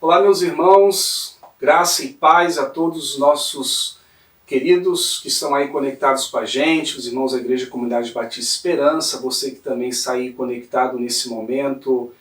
Olá, meus irmãos, graça e paz a todos os nossos queridos que estão aí conectados com a gente, os irmãos da Igreja Comunidade Batista Esperança, você que também está aí conectado nesse momento.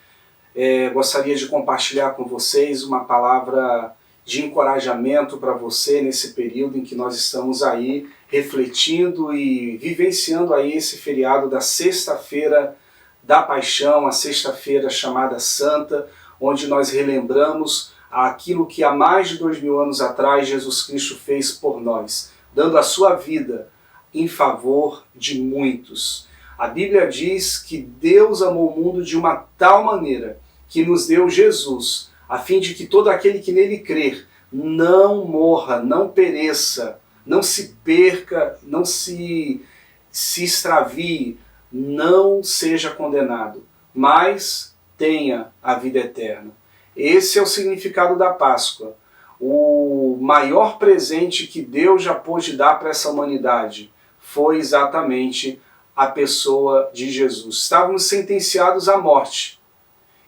Gostaria de compartilhar com vocês uma palavra de encorajamento para você nesse período em que nós estamos aí refletindo e vivenciando aí esse feriado da Sexta-feira da Paixão, a Sexta-feira chamada Santa, onde nós relembramos aquilo que há mais de 2000 anos atrás Jesus Cristo fez por nós, dando a sua vida em favor de muitos. A Bíblia diz que Deus amou o mundo de uma tal maneira que nos deu Jesus, a fim de que todo aquele que nele crer não morra, não pereça, não se perca, não se extravie, não seja condenado, mas tenha a vida eterna. Esse é o significado da Páscoa. O maior presente que Deus já pôde dar para essa humanidade foi exatamente a pessoa de Jesus. Estávamos sentenciados à morte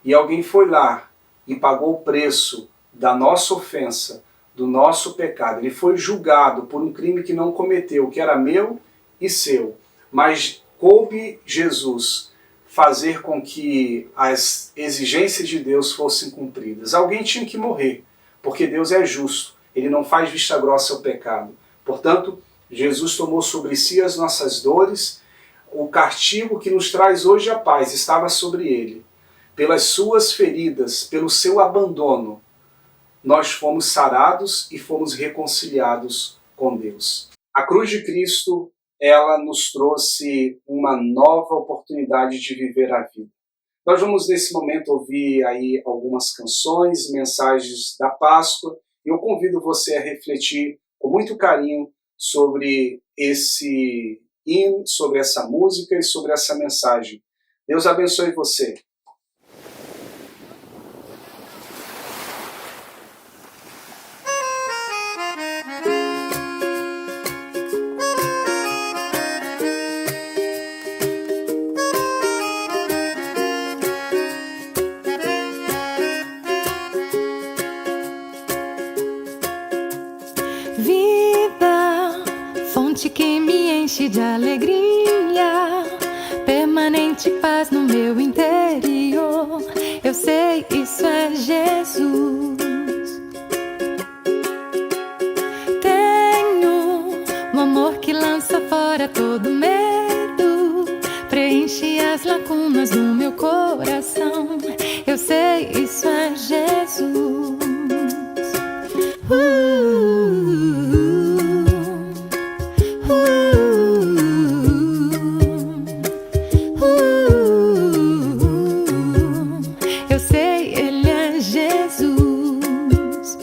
e alguém foi lá e pagou o preço da nossa ofensa, do nosso pecado. Ele foi julgado por um crime que não cometeu, que era meu e seu. Mas coube Jesus fazer com que as exigências de Deus fossem cumpridas. Alguém tinha que morrer, porque Deus é justo, Ele não faz vista grossa ao pecado. Portanto, Jesus tomou sobre si as nossas dores, o castigo que nos traz hoje a paz estava sobre Ele. Pelas suas feridas, pelo seu abandono, nós fomos sarados e fomos reconciliados com Deus. A cruz de Cristo, ela nos trouxe uma nova oportunidade de viver a vida. Nós vamos nesse momento ouvir aí algumas canções, mensagens da Páscoa, e eu convido você a refletir com muito carinho sobre esse hino, sobre essa música e sobre essa mensagem. Deus abençoe você. Vida, fonte que me enche de alegria, permanente paz no meu interior. Eu sei, isso é Jesus. Tenho um amor que lança fora todo medo, preenche as lacunas do meu coração. Eu sei, isso é Jesus. Eu sei, Ele é Jesus.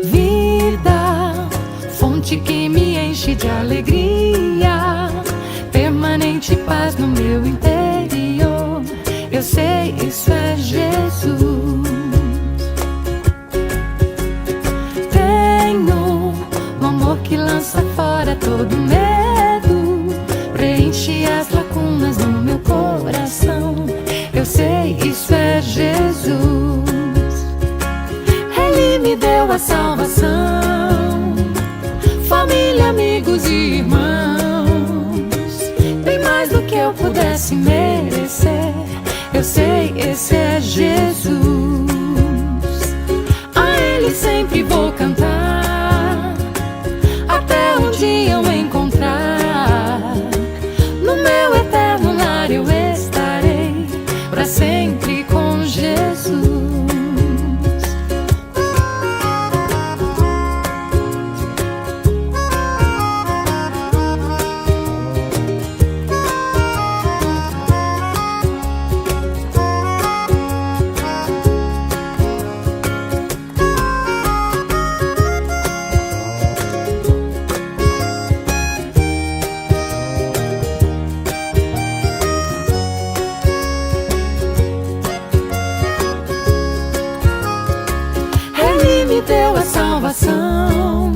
Vida, fonte que me enche de alegria, permanente paz no meu interior. Eu sei, isso é Jesus. Que lança fora todo medo, preenche as lacunas do meu coração. Eu sei, isso é Jesus. Ele me deu a salvação, família, amigos e irmãos, bem mais do que eu pudesse merecer. Eu sei, esse é Jesus. A Ele sempre vou cantar, até um dia eu encontrar. No meu eterno lar eu estarei, para sempre com Jesus. Me deu a salvação,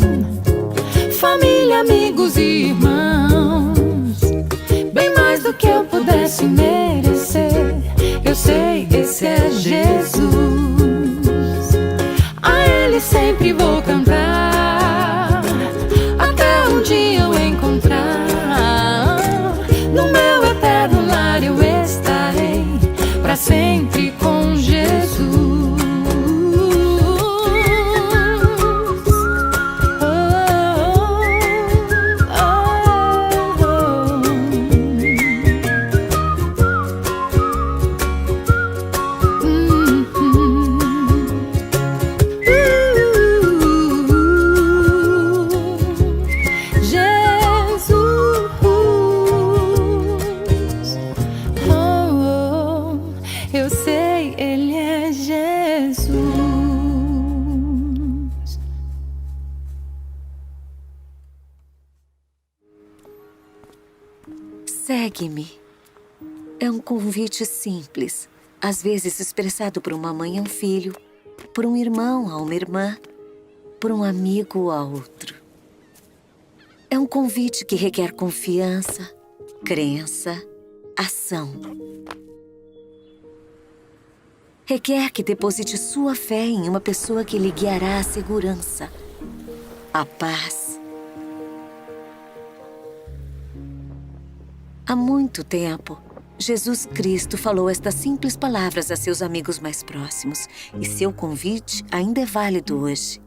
família, amigos e irmãos, bem mais do que eu pudesse merecer. Eu sei, esse é Jesus. Segue-me. É um convite simples, às vezes expressado por uma mãe a um filho, por um irmão a uma irmã, por um amigo a outro. É um convite que requer confiança, crença, ação. Requer que deposite sua fé em uma pessoa que lhe guiará a segurança, a paz. Há muito tempo, Jesus Cristo falou estas simples palavras a seus amigos mais próximos, e seu convite ainda é válido hoje.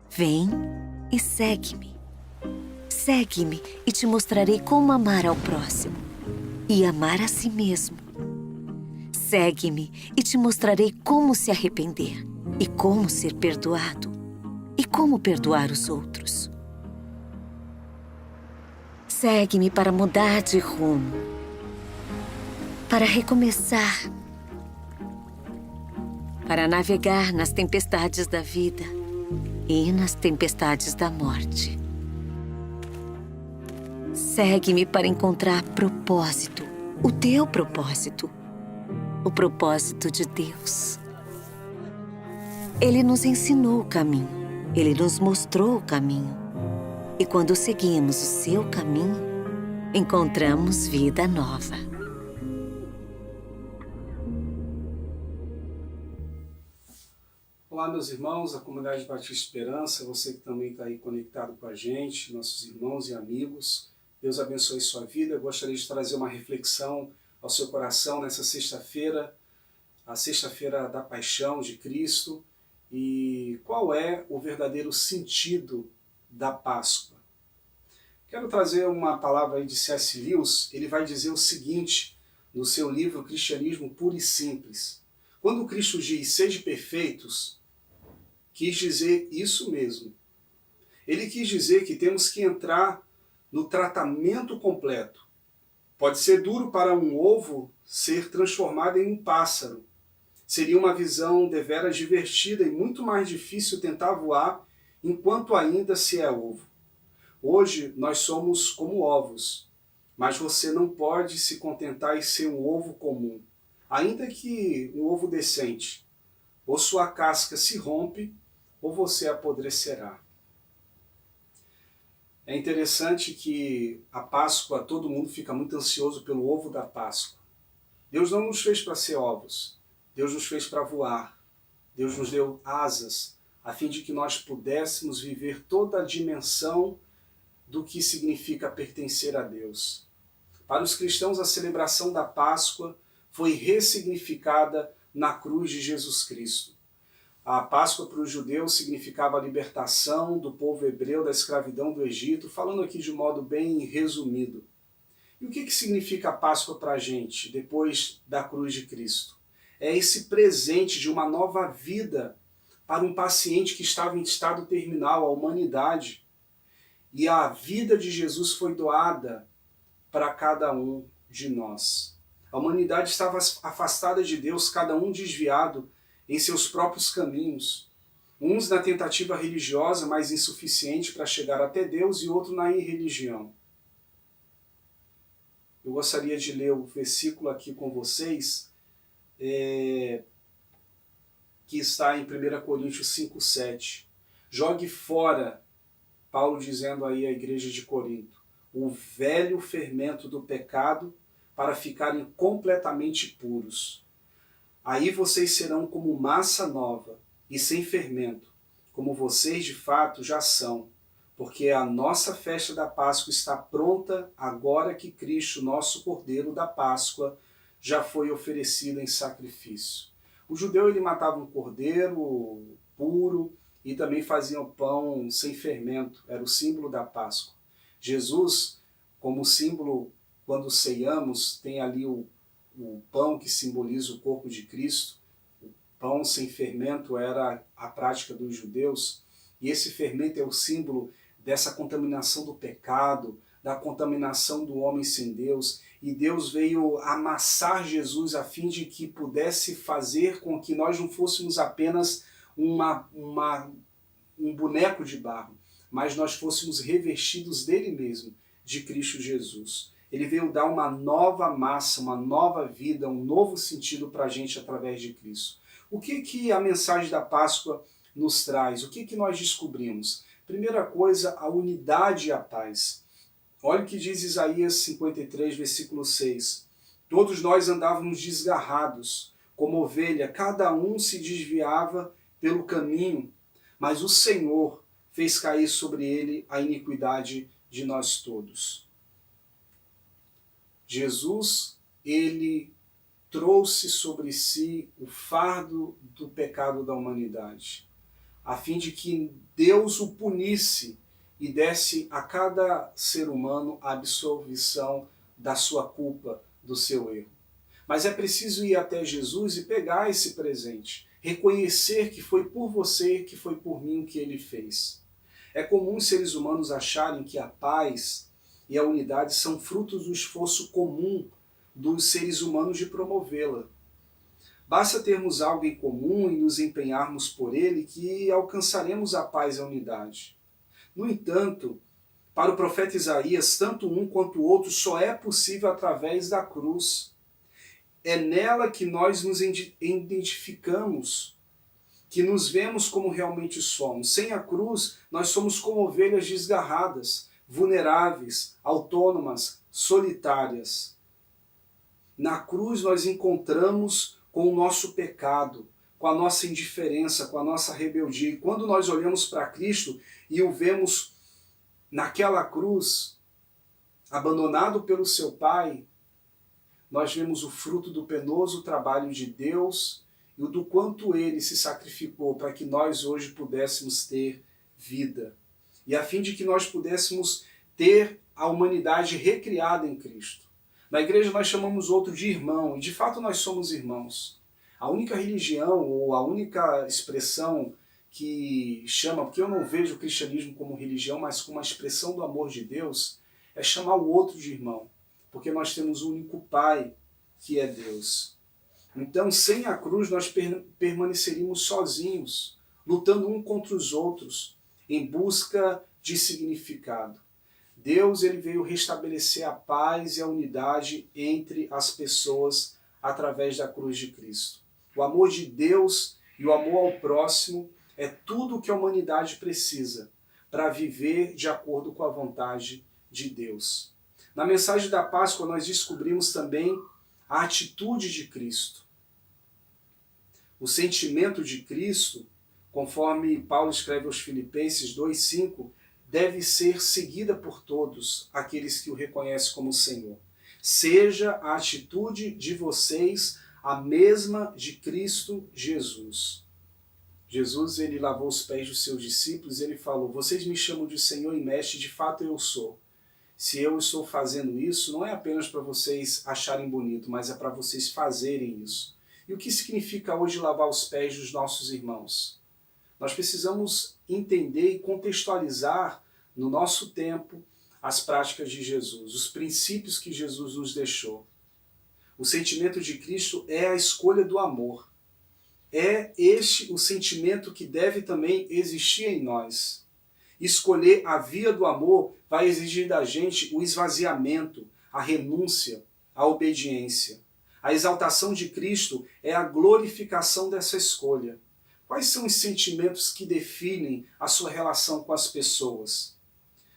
Vem e segue-me. Segue-me e te mostrarei como amar ao próximo e amar a si mesmo. Segue-me e te mostrarei como se arrepender e como ser perdoado e como perdoar os outros. Segue-me para mudar de rumo, para recomeçar, para navegar nas tempestades da vida e nas tempestades da morte. Segue-me para encontrar propósito, o teu propósito, o propósito de Deus. Ele nos ensinou o caminho, Ele nos mostrou o caminho. E quando seguimos o seu caminho, encontramos vida nova. Olá, meus irmãos, a Comunidade Batista Esperança, você que também está aí conectado com a gente, nossos irmãos e amigos. Deus abençoe sua vida. Eu gostaria de trazer uma reflexão ao seu coração nessa sexta-feira, a sexta-feira da paixão de Cristo. E qual é o verdadeiro sentido da Páscoa? Quero trazer uma palavra aí de C.S. Lewis. Ele vai dizer o seguinte no seu livro Cristianismo Puro e Simples. Quando Cristo diz, sede perfeitos, quis dizer isso mesmo. Ele quis dizer que temos que entrar no tratamento completo. Pode ser duro para um ovo ser transformado em um pássaro. Seria uma visão deveras divertida e muito mais difícil tentar voar enquanto ainda se é ovo. Hoje nós somos como ovos, mas você não pode se contentar em ser um ovo comum. Ainda que um ovo decente, ou sua casca se rompe, ou você apodrecerá. É interessante que a Páscoa, todo mundo fica muito ansioso pelo ovo da Páscoa. Deus não nos fez para ser ovos, Deus nos fez para voar. Deus nos deu asas, a fim de que nós pudéssemos viver toda a dimensão do que significa pertencer a Deus. Para os cristãos, a celebração da Páscoa foi ressignificada na cruz de Jesus Cristo. A Páscoa para os judeus significava a libertação do povo hebreu da escravidão do Egito, falando aqui de modo bem resumido. E o que significa a Páscoa para a gente, depois da cruz de Cristo? É esse presente de uma nova vida para um paciente que estava em estado terminal, a humanidade. E a vida de Jesus foi doada para cada um de nós. A humanidade estava afastada de Deus, cada um desviado em seus próprios caminhos. Uns na tentativa religiosa, mas insuficiente para chegar até Deus, e outro na irreligião. Eu gostaria de ler o versículo aqui com vocês, que está em 1 Coríntios 5,7. Jogue fora, Paulo dizendo aí à igreja de Corinto, o velho fermento do pecado para ficarem completamente puros. Aí vocês serão como massa nova e sem fermento, como vocês de fato já são, porque a nossa festa da Páscoa está pronta agora que Cristo, nosso Cordeiro da Páscoa, já foi oferecido em sacrifício. O judeu ele matava um cordeiro puro e também fazia o pão sem fermento, era o símbolo da Páscoa. Jesus, como símbolo, quando ceiamos, tem ali o pão que simboliza o corpo de Cristo. O pão sem fermento era a prática dos judeus, e esse fermento é o símbolo dessa contaminação do pecado, da contaminação do homem sem Deus, e Deus veio amassar Jesus a fim de que pudesse fazer com que nós não fôssemos apenas um boneco de barro, mas nós fôssemos revestidos dele mesmo, de Cristo Jesus. Ele veio dar uma nova massa, uma nova vida, um novo sentido para a gente através de Cristo. O que a mensagem da Páscoa nos traz? O que nós descobrimos? Primeira coisa, a unidade e a paz. Olha o que diz Isaías 53, versículo 6. Todos nós andávamos desgarrados, como ovelha, cada um se desviava pelo caminho, mas o Senhor fez cair sobre ele a iniquidade de nós todos. Jesus, ele trouxe sobre si o fardo do pecado da humanidade, a fim de que Deus o punisse e desse a cada ser humano a absolvição da sua culpa, do seu erro. Mas é preciso ir até Jesus e pegar esse presente, reconhecer que foi por você, que foi por mim que ele fez. É comum os seres humanos acharem que a paz e a unidade são frutos do esforço comum dos seres humanos de promovê-la. Basta termos algo em comum e nos empenharmos por ele que alcançaremos a paz e a unidade. No entanto, para o profeta Isaías, tanto um quanto o outro só é possível através da cruz. É nela que nós nos identificamos, que nos vemos como realmente somos. Sem a cruz, nós somos como ovelhas desgarradas, vulneráveis, autônomas, solitárias. Na cruz nós encontramos com o nosso pecado, com a nossa indiferença, com a nossa rebeldia. E quando nós olhamos para Cristo e o vemos naquela cruz, abandonado pelo seu Pai, nós vemos o fruto do penoso trabalho de Deus e o do quanto Ele se sacrificou para que nós hoje pudéssemos ter vida. E a fim de que nós pudéssemos ter a humanidade recriada em Cristo. Na igreja nós chamamos outro de irmão, e de fato nós somos irmãos. A única religião, ou a única expressão que chama, porque eu não vejo o cristianismo como religião, mas como uma expressão do amor de Deus, é chamar o outro de irmão. Porque nós temos um único Pai, que é Deus. Então, sem a cruz, nós permaneceríamos sozinhos, lutando um contra os outros, em busca de significado. Deus, ele veio restabelecer a paz e a unidade entre as pessoas através da cruz de Cristo. O amor de Deus e o amor ao próximo é tudo o que a humanidade precisa para viver de acordo com a vontade de Deus. Na mensagem da Páscoa nós descobrimos também a atitude de Cristo. O sentimento de Cristo, conforme Paulo escreve aos Filipenses 2,5, deve ser seguida por todos aqueles que o reconhecem como Senhor. Seja a atitude de vocês a mesma de Cristo Jesus. Jesus, ele lavou os pés dos seus discípulos e ele falou: vocês me chamam de Senhor e Mestre, de fato eu sou. Se eu estou fazendo isso, não é apenas para vocês acharem bonito, mas é para vocês fazerem isso. E o que significa hoje lavar os pés dos nossos irmãos? Nós precisamos entender e contextualizar no nosso tempo as práticas de Jesus, os princípios que Jesus nos deixou. O sentimento de Cristo é a escolha do amor. É este o sentimento que deve também existir em nós. Escolher a via do amor vai exigir da gente o esvaziamento, a renúncia, a obediência. A exaltação de Cristo é a glorificação dessa escolha. Quais são os sentimentos que definem a sua relação com as pessoas?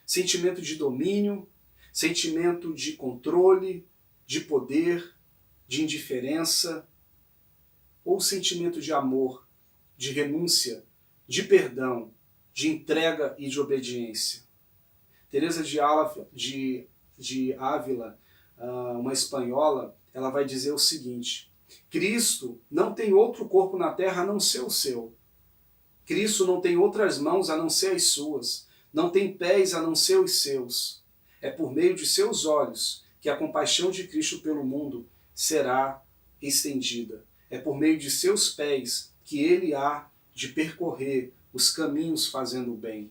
Sentimento de domínio, sentimento de controle, de poder, de indiferença, ou sentimento de amor, de renúncia, de perdão, de entrega e de obediência. Teresa de Ávila, uma espanhola, ela vai dizer o seguinte: Cristo não tem outro corpo na terra a não ser o seu. Cristo não tem outras mãos a não ser as suas. Não tem pés a não ser os seus. É por meio de seus olhos que a compaixão de Cristo pelo mundo será estendida. É por meio de seus pés que ele há de percorrer os caminhos fazendo o bem.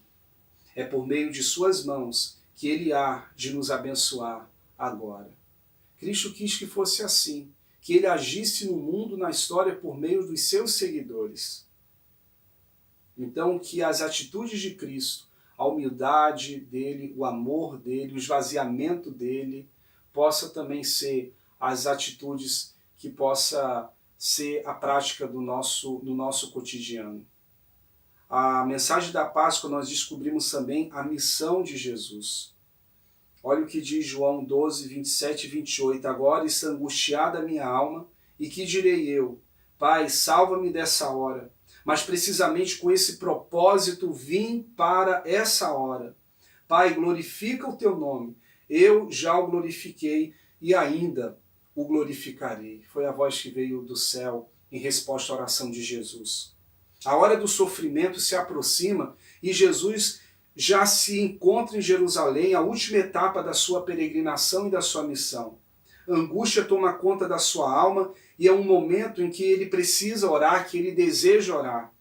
É por meio de suas mãos que ele há de nos abençoar agora. Cristo quis que fosse assim, que ele agisse no mundo, na história, por meio dos seus seguidores. Então, que as atitudes de Cristo, a humildade dele, o amor dele, o esvaziamento dele, possa também ser as atitudes que possa ser a prática do nosso cotidiano. A mensagem da Páscoa nós descobrimos também a missão de Jesus. Olha o que diz João 12, 27 e 28. Agora está angustiada a minha alma, e que direi eu? Pai, salva-me dessa hora. Mas precisamente com esse propósito vim para essa hora. Pai, glorifica o teu nome. Eu já o glorifiquei e ainda o glorificarei. Foi a voz que veio do céu em resposta à oração de Jesus. A hora do sofrimento se aproxima e Jesus já se encontra em Jerusalém, a última etapa da sua peregrinação e da sua missão. A angústia toma conta da sua alma e é um momento em que ele precisa orar, que ele deseja orar.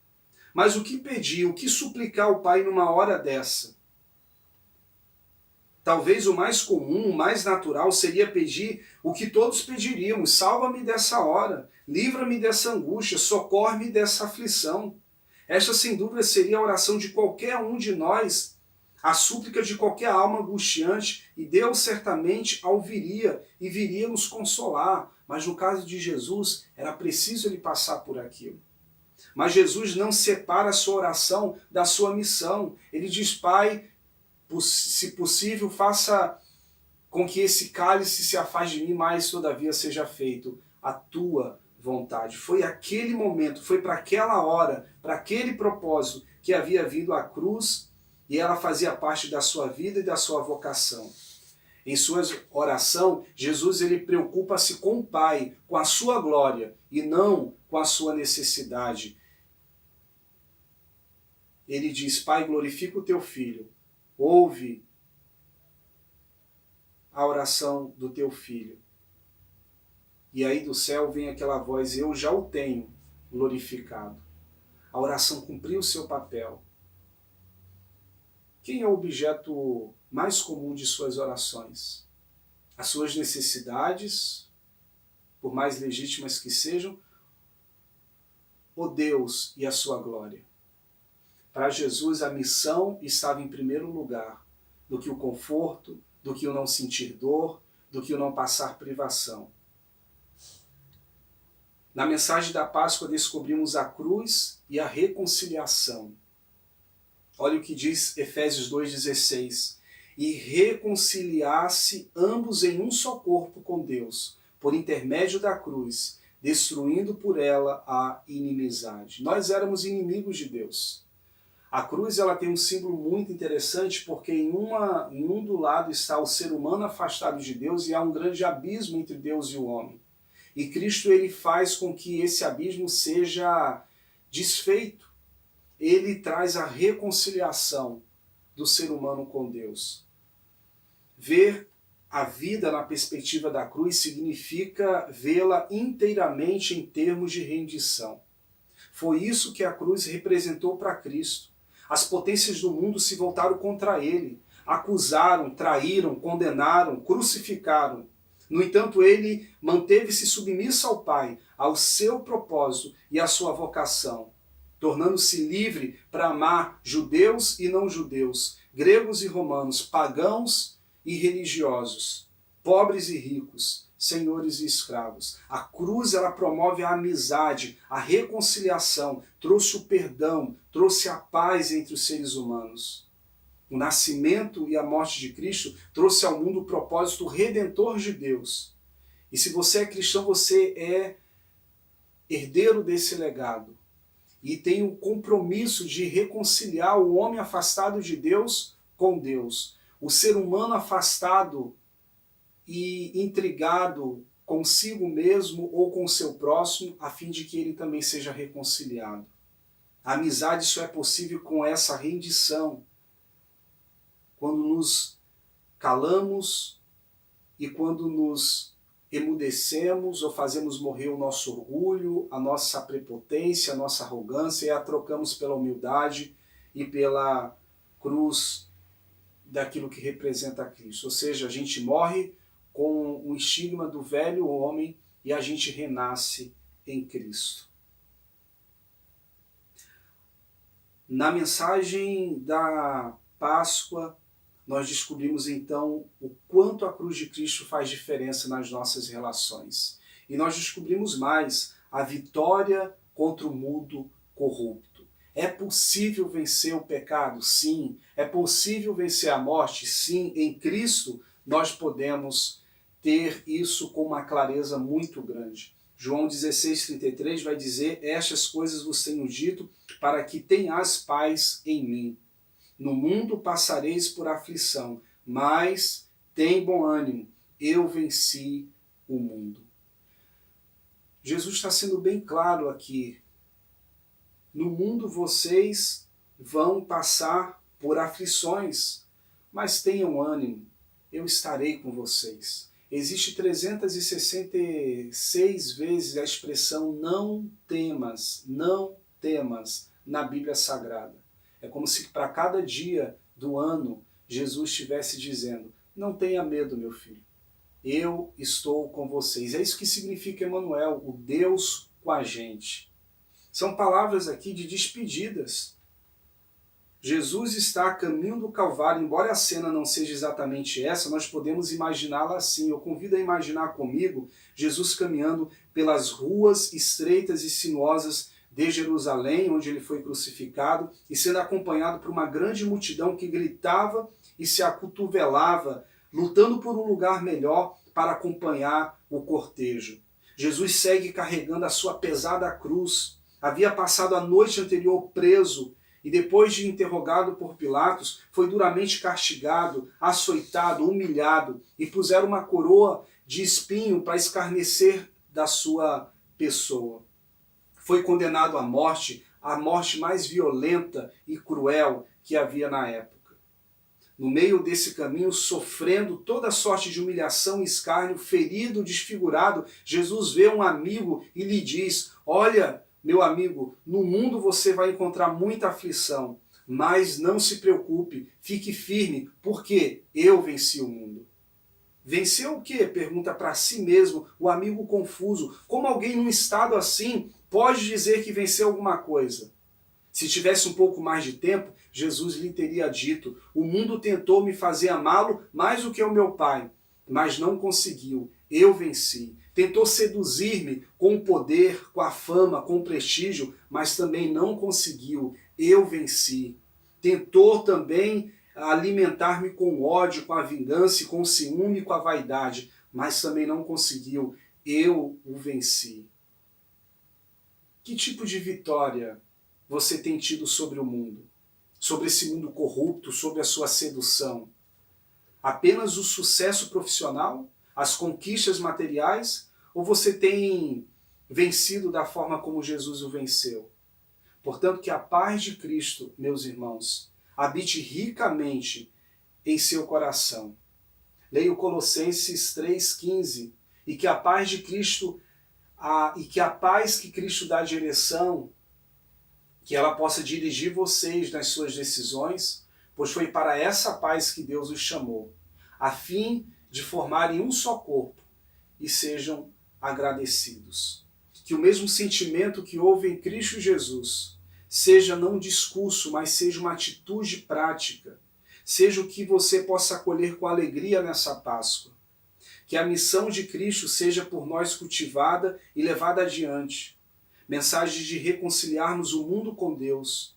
Mas o que pedir, o que suplicar ao Pai numa hora dessa? Talvez o mais comum, o mais natural seria pedir o que todos pediríamos: salva-me dessa hora, livra-me dessa angústia, socorre-me dessa aflição. Esta sem dúvida seria a oração de qualquer um de nós, a súplica de qualquer alma angustiante, e Deus certamente a ouviria e viria nos consolar. Mas no caso de Jesus, era preciso ele passar por aquilo. Mas Jesus não separa a sua oração da sua missão. Ele diz: Pai, se possível, faça com que esse cálice se afaste de mim, mas todavia seja feito a tua vontade. Foi aquele momento, foi para aquela hora, para aquele propósito que havia vindo a cruz, e ela fazia parte da sua vida e da sua vocação. Em sua oração, Jesus ele preocupa-se com o Pai, com a sua glória, e não com a sua necessidade. Ele diz: Pai, glorifica o teu Filho. Ouve a oração do teu Filho. E aí do céu vem aquela voz: eu já o tenho glorificado. A oração cumpriu o seu papel. Quem é o objeto mais comum de suas orações? As suas necessidades, por mais legítimas que sejam, ou Deus e a sua glória? Para Jesus, a missão estava em primeiro lugar do que o conforto, do que o não sentir dor, do que o não passar privação. Na mensagem da Páscoa descobrimos a cruz e a reconciliação. Olha o que diz Efésios 2,16. E reconciliar-se ambos em um só corpo com Deus, por intermédio da cruz, destruindo por ela a inimizade. Nós éramos inimigos de Deus. A cruz ela tem um símbolo muito interessante, porque em um do lado está o ser humano afastado de Deus e há um grande abismo entre Deus e o homem. E Cristo ele faz com que esse abismo seja desfeito. Ele traz a reconciliação do ser humano com Deus. Ver a vida na perspectiva da cruz significa vê-la inteiramente em termos de rendição. Foi isso que a cruz representou para Cristo. As potências do mundo se voltaram contra ele, acusaram, traíram, condenaram, crucificaram. No entanto, ele manteve-se submisso ao Pai, ao seu propósito e à sua vocação, tornando-se livre para amar judeus e não judeus, gregos e romanos, pagãos e religiosos, pobres e ricos, senhores e escravos. A cruz ela promove a amizade, a reconciliação, trouxe o perdão, trouxe a paz entre os seres humanos. O nascimento e a morte de Cristo trouxe ao mundo o propósito redentor de Deus. E se você é cristão, você é herdeiro desse legado. E tem o compromisso de reconciliar o homem afastado de Deus com Deus. O ser humano afastado e intrigado consigo mesmo ou com o seu próximo, a fim de que ele também seja reconciliado. A amizade só é possível com essa rendição. Quando nos calamos e quando nos emudecemos ou fazemos morrer o nosso orgulho, a nossa prepotência, a nossa arrogância e a trocamos pela humildade e pela cruz daquilo que representa Cristo. Ou seja, a gente morre com o estigma do velho homem e a gente renasce em Cristo. Na mensagem da Páscoa, nós descobrimos então o quanto a cruz de Cristo faz diferença nas nossas relações. E nós descobrimos mais a vitória contra o mundo corrupto. É possível vencer o pecado? Sim. É possível vencer a morte? Sim. Em Cristo nós podemos ter isso com uma clareza muito grande. João 16,33 vai dizer: estas coisas vos tenho dito para que tenhais paz em mim. No mundo passareis por aflição, mas tem bom ânimo, eu venci o mundo. Jesus está sendo bem claro aqui. No mundo vocês vão passar por aflições, mas tenham ânimo, eu estarei com vocês. Existe 366 vezes a expressão não temas na Bíblia Sagrada. É como se para cada dia do ano Jesus estivesse dizendo: não tenha medo, meu filho, eu estou com vocês. É isso que significa Emmanuel, o Deus com a gente. São palavras aqui de despedidas. Jesus está a caminho do Calvário, embora a cena não seja exatamente essa, nós podemos imaginá-la assim. Eu convido a imaginar comigo Jesus caminhando pelas ruas estreitas e sinuosas de Jerusalém, onde ele foi crucificado, e sendo acompanhado por uma grande multidão que gritava e se acotovelava, lutando por um lugar melhor para acompanhar o cortejo. Jesus segue carregando a sua pesada cruz. Havia passado a noite anterior preso, e depois de interrogado por Pilatos, foi duramente castigado, açoitado, humilhado, e puseram uma coroa de espinho para escarnecer da sua pessoa. Foi condenado à morte, a morte mais violenta e cruel que havia na época. No meio desse caminho, sofrendo toda sorte de humilhação e escárnio, ferido, desfigurado, Jesus vê um amigo e lhe diz: olha, meu amigo, no mundo você vai encontrar muita aflição, mas não se preocupe, fique firme, porque eu venci o mundo. Venceu o quê? Pergunta para si mesmo o amigo confuso. Como alguém num estado assim pode dizer que venceu alguma coisa? Se tivesse um pouco mais de tempo, Jesus lhe teria dito: o mundo tentou me fazer amá-lo mais do que o meu Pai, mas não conseguiu, eu venci. Tentou seduzir-me com o poder, com a fama, com o prestígio, mas também não conseguiu, eu venci. Tentou também alimentar-me com o ódio, com a vingança, com o ciúme, com a vaidade, mas também não conseguiu, eu o venci. Que tipo de vitória você tem tido sobre o mundo? Sobre esse mundo corrupto, sobre a sua sedução? Apenas o sucesso profissional? As conquistas materiais? Ou você tem vencido da forma como Jesus o venceu? Portanto, que a paz de Cristo, meus irmãos, habite ricamente em seu coração. Leia o Colossenses 3,15, e que a paz de Cristo, e que a paz que Cristo dá direção, que ela possa dirigir vocês nas suas decisões, pois foi para essa paz que Deus os chamou, a fim de formarem um só corpo e sejam agradecidos. Que o mesmo sentimento que houve em Cristo Jesus seja não um discurso, mas seja uma atitude prática. Seja o que você possa acolher com alegria nessa Páscoa. Que a missão de Cristo seja por nós cultivada e levada adiante. Mensagem de reconciliarmos o mundo com Deus.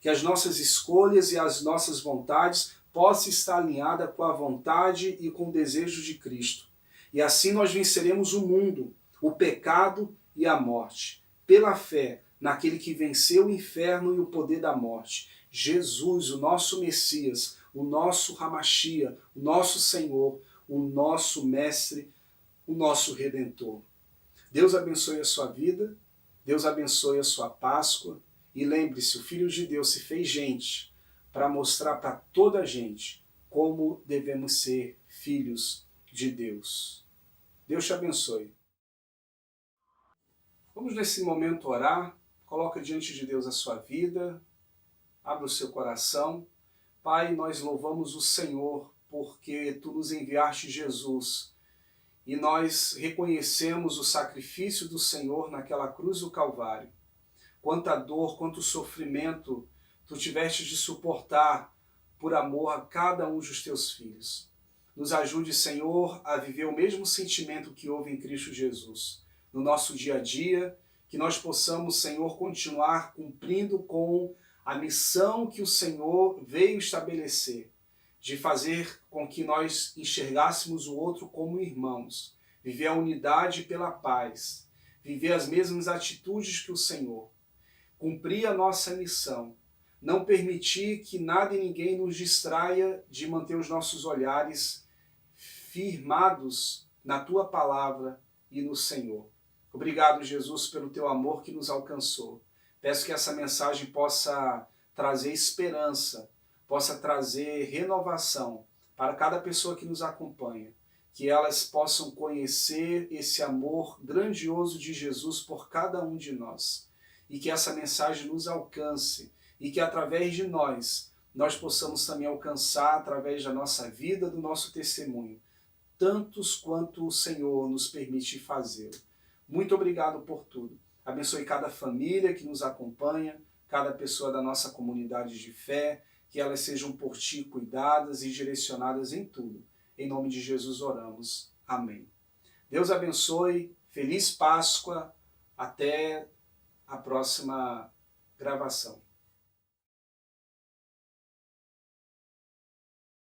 Que as nossas escolhas e as nossas vontades possam estar alinhadas com a vontade e com o desejo de Cristo. E assim nós venceremos o mundo, o pecado e a morte, pela fé naquele que venceu o inferno e o poder da morte. Jesus, o nosso Messias, o nosso Hamashia, o nosso Senhor, o nosso Mestre, o nosso Redentor. Deus abençoe a sua vida, Deus abençoe a sua Páscoa, e lembre-se, o Filho de Deus se fez gente para mostrar para toda a gente como devemos ser filhos de Deus. Deus te abençoe. Vamos nesse momento orar. Coloca diante de Deus a sua vida. Abra o seu coração. Pai, nós louvamos o Senhor porque Tu nos enviaste Jesus. E nós reconhecemos o sacrifício do Senhor naquela cruz do Calvário. Quanta dor, quanto sofrimento Tu tiveste de suportar por amor a cada um dos teus filhos. Nos ajude, Senhor, a viver o mesmo sentimento que houve em Cristo Jesus. No nosso dia a dia, que nós possamos, Senhor, continuar cumprindo com a missão que o Senhor veio estabelecer, de fazer com que nós enxergássemos o outro como irmãos, viver a unidade pela paz, viver as mesmas atitudes que o Senhor, cumprir a nossa missão, não permitir que nada e ninguém nos distraia de manter os nossos olhares firmados na Tua Palavra e no Senhor. Obrigado, Jesus, pelo Teu amor que nos alcançou. Peço que essa mensagem possa trazer esperança, possa trazer renovação para cada pessoa que nos acompanha, que elas possam conhecer esse amor grandioso de Jesus por cada um de nós, e que essa mensagem nos alcance, e que através de nós possamos também alcançar, através da nossa vida, do nosso testemunho, tantos quanto o Senhor nos permite fazer. Muito obrigado por tudo. Abençoe cada família que nos acompanha, cada pessoa da nossa comunidade de fé, que elas sejam por Ti cuidadas e direcionadas em tudo. Em nome de Jesus oramos. Amém. Deus abençoe. Feliz Páscoa. Até a próxima gravação.